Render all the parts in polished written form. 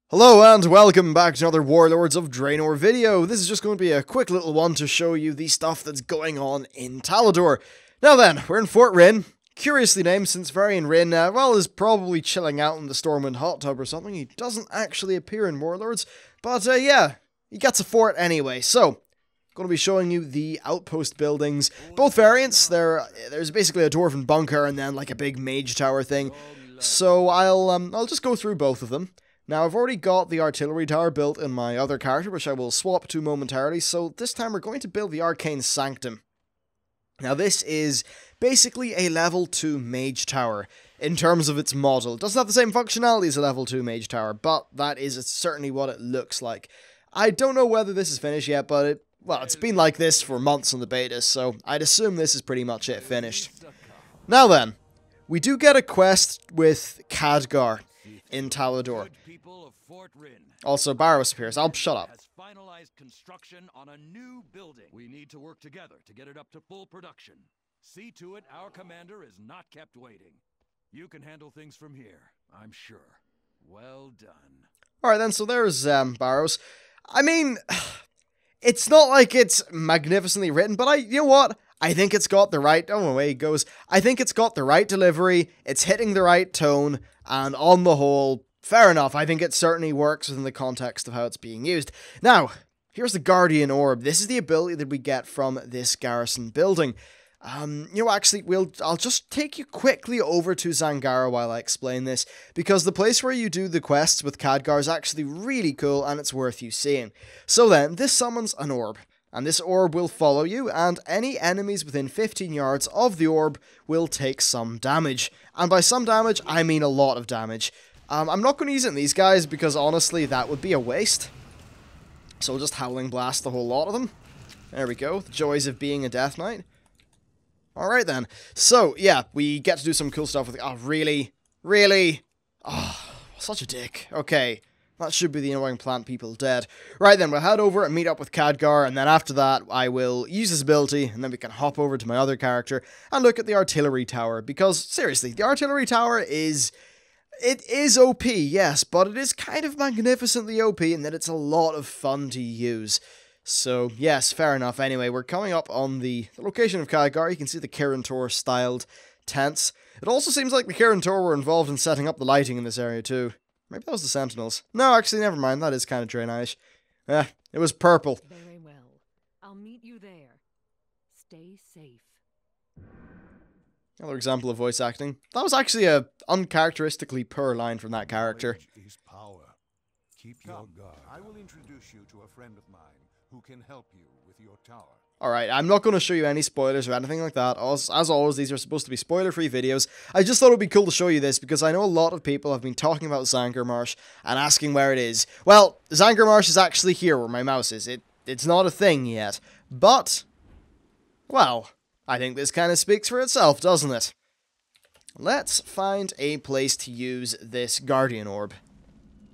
Hello and welcome back to another Warlords of Draenor video. This is just going to be a quick little one to show you the stuff that's going on in Talador. Now then, we're in Fort Rin, curiously named since Varian Rin, is probably chilling out in the Stormwind hot tub or something. He doesn't actually appear in Warlords, but yeah, he gets a fort anyway. So, going to be showing you the outpost buildings, both variants. There's basically a Dwarven Bunker and then like a big mage tower thing. So I'll just go through both of them. Now, I've already got the artillery tower built in my other character, which I will swap to momentarily, so this time we're going to build the Arcane Sanctum. Now, this is basically a level 2 mage tower in terms of its model. It doesn't have the same functionality as a level 2 mage tower, but that is certainly what it looks like. I don't know whether this is finished yet, but it's been like this for months on the beta, so I'd assume this is pretty much it finished. Now then, we do get a quest with Khadgar in Talador. Also, Barrows appears. I'll shut up. Has finalized construction on a new building. We need to work together to get it up to full production. See to it our commander is not kept waiting. You can handle things from here, I'm sure. Well done. Alright then, so there's Barrows. I mean, it's not like it's magnificently written, but you know what? I think it's got the right, away he goes. I think it's got the right delivery, it's hitting the right tone, and on the whole, fair enough. I think it certainly works within the context of how it's being used. Now, here's the Guardian Orb. This is the ability that we get from this garrison building. I'll just take you quickly over to Zangara while I explain this, because the place where you do the quests with Khadgar is actually really cool, and it's worth you seeing. So then, this summons an orb. And this orb will follow you, and any enemies within 15 yards of the orb will take some damage. And by some damage, I mean a lot of damage. I'm not going to use it in these guys, because honestly, that would be a waste. So we'll just Howling Blast the whole lot of them. There we go, the joys of being a Death Knight. Alright then, so yeah, we get to do some cool stuff with it. Oh, really? Really? Oh, such a dick. Okay. That should be the annoying plant people dead. Right then, we'll head over and meet up with Khadgar, and then after that, I will use his ability, and then we can hop over to my other character and look at the artillery tower, because, seriously, the artillery tower is... It is OP, yes, but it is kind of magnificently OP in that it's a lot of fun to use. So, yes, fair enough. Anyway, we're coming up on the location of Khadgar. You can see the Kirin Tor-styled tents. It also seems like the Kirin Tor were involved in setting up the lighting in this area, too. Maybe that was the Sentinels. No, actually, never mind. That is kind of Draenorish. It was purple. Very well. I'll meet you there. Stay safe. Another example of voice acting. That was actually a uncharacteristically poor line from that character. Is power. Keep your guard. I will introduce you to a friend of mine who can help you with your tower. Alright, I'm not going to show you any spoilers or anything like that. As always, these are supposed to be spoiler-free videos. I just thought it would be cool to show you this, because I know a lot of people have been talking about Zangarmarsh and asking where it is. Well, Zangarmarsh is actually here where my mouse is. It's not a thing yet. But, well, I think this kind of speaks for itself, doesn't it? Let's find a place to use this Guardian Orb.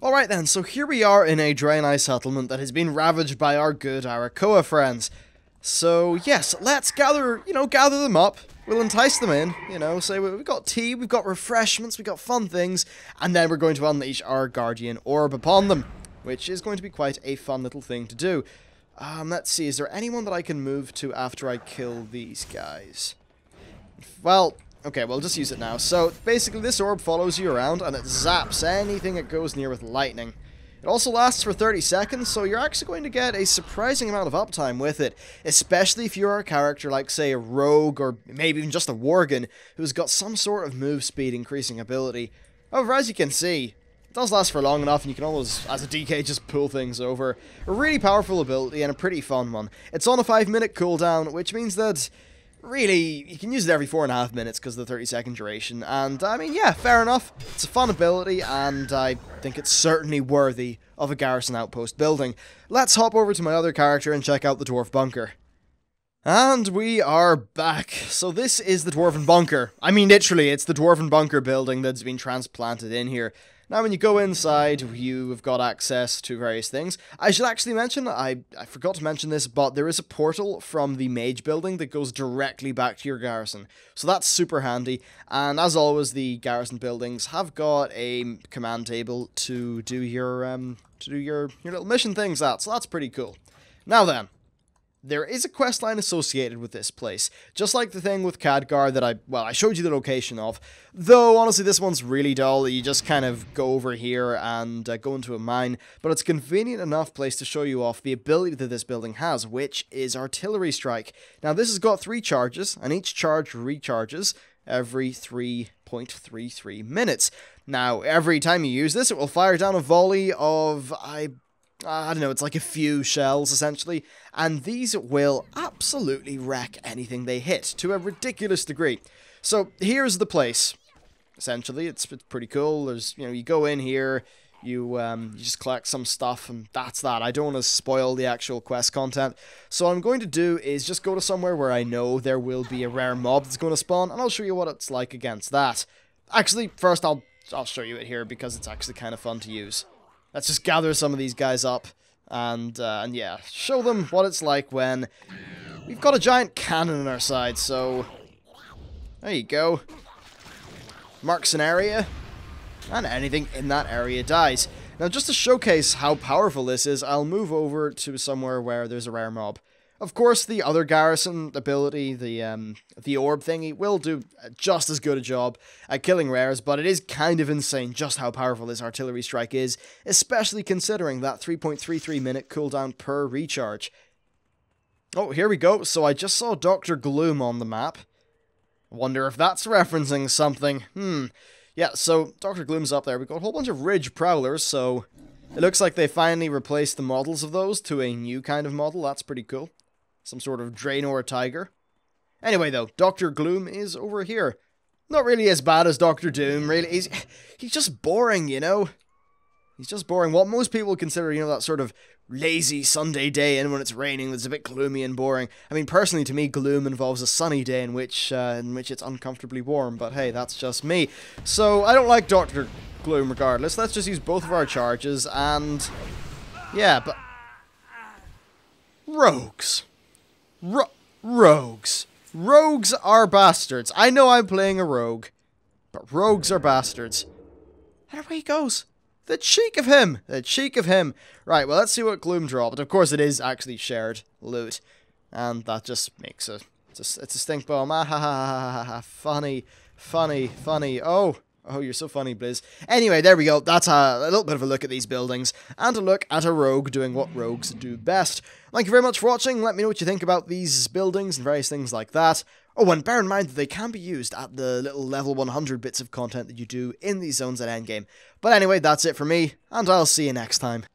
Alright then, so here we are in a Draenei settlement that has been ravaged by our good Arakoa friends. So, yes, let's gather them up. We'll entice them in, say we've got tea, we've got refreshments, we've got fun things, and then we're going to unleash our Guardian Orb upon them, which is going to be quite a fun little thing to do. Let's see, is there anyone that I can move to after I kill these guys? Well, okay, we'll just use it now. So, basically, this orb follows you around, and it zaps anything it goes near with lightning. It also lasts for 30 seconds, so you're actually going to get a surprising amount of uptime with it, especially if you're a character like, say, a rogue, or maybe even just a worgen, who's got some sort of move speed increasing ability. However, as you can see, it does last for long enough, and you can always, as a DK, just pull things over. A really powerful ability, and a pretty fun one. It's on a 5-minute cooldown, which means that... really, you can use it every 4.5 minutes because of the 30-second duration, and, I mean, yeah, fair enough. It's a fun ability, and I think it's certainly worthy of a garrison outpost building. Let's hop over to my other character and check out the Dwarf Bunker. And we are back. So this is the Dwarven Bunker. I mean, literally, it's the Dwarven Bunker building that's been transplanted in here. Now, when you go inside, you've got access to various things. I should actually mention, I forgot to mention this, but there is a portal from the mage building that goes directly back to your garrison. So that's super handy. And as always, the garrison buildings have got a command table to do your little mission things at. So that's pretty cool. Now then. There is a questline associated with this place, just like the thing with Khadgar that I showed you the location of, though honestly this one's really dull. You just kind of go over here and go into a mine, but it's a convenient enough place to show you off the ability that this building has, which is Artillery Strike. Now this has got 3 charges, and each charge recharges every 3.33 minutes. Now, every time you use this, it will fire down a volley of, I don't know, it's like a few shells, essentially, and these will absolutely wreck anything they hit, to a ridiculous degree. So, here's the place. Essentially, it's pretty cool. There's, you go in here, you just collect some stuff, and that's that. I don't want to spoil the actual quest content, so what I'm going to do is just go to somewhere where I know there will be a rare mob that's going to spawn, and I'll show you what it's like against that. Actually, first I'll show you it here, because it's actually kind of fun to use. Let's just gather some of these guys up, and yeah, show them what it's like when we've got a giant cannon on our side, so there you go. Marks an area, and anything in that area dies. Now, just to showcase how powerful this is, I'll move over to somewhere where there's a rare mob. Of course, the other garrison ability, the orb thingy, will do just as good a job at killing rares, but it is kind of insane just how powerful this artillery strike is, especially considering that 3.33 minute cooldown per recharge. Oh, here we go. So I just saw Dr. Gloom on the map. Wonder if that's referencing something. Yeah, so Dr. Gloom's up there. We've got a whole bunch of Ridge Prowlers, so it looks like they finally replaced the models of those to a new kind of model. That's pretty cool. Some sort of Draenor tiger. Anyway, though, Dr. Gloom is over here. Not really as bad as Dr. Doom, really. He's just boring, He's just boring. What most people consider, that sort of lazy Sunday day in when it's raining that's a bit gloomy and boring. I mean, personally, to me, gloom involves a sunny day in which it's uncomfortably warm. But hey, that's just me. So, I don't like Dr. Gloom regardless. Let's just use both of our charges and... yeah, but... Rogues. Rogues. Rogues are bastards. I know I'm playing a rogue, but rogues are bastards. And away he goes. The cheek of him! The cheek of him! Right, well, let's see what Gloom dropped. Of course, it is actually shared loot. And that just makes it's a stink bomb. Ah ha ha ha ha ha. Funny. Funny. Funny. Oh, you're so funny, Blizz. Anyway, there we go. That's a little bit of a look at these buildings, and a look at a rogue doing what rogues do best. Thank you very much for watching. Let me know what you think about these buildings and various things like that. Oh, and bear in mind that they can be used at the little level 100 bits of content that you do in these zones at endgame. But anyway, that's it for me, and I'll see you next time.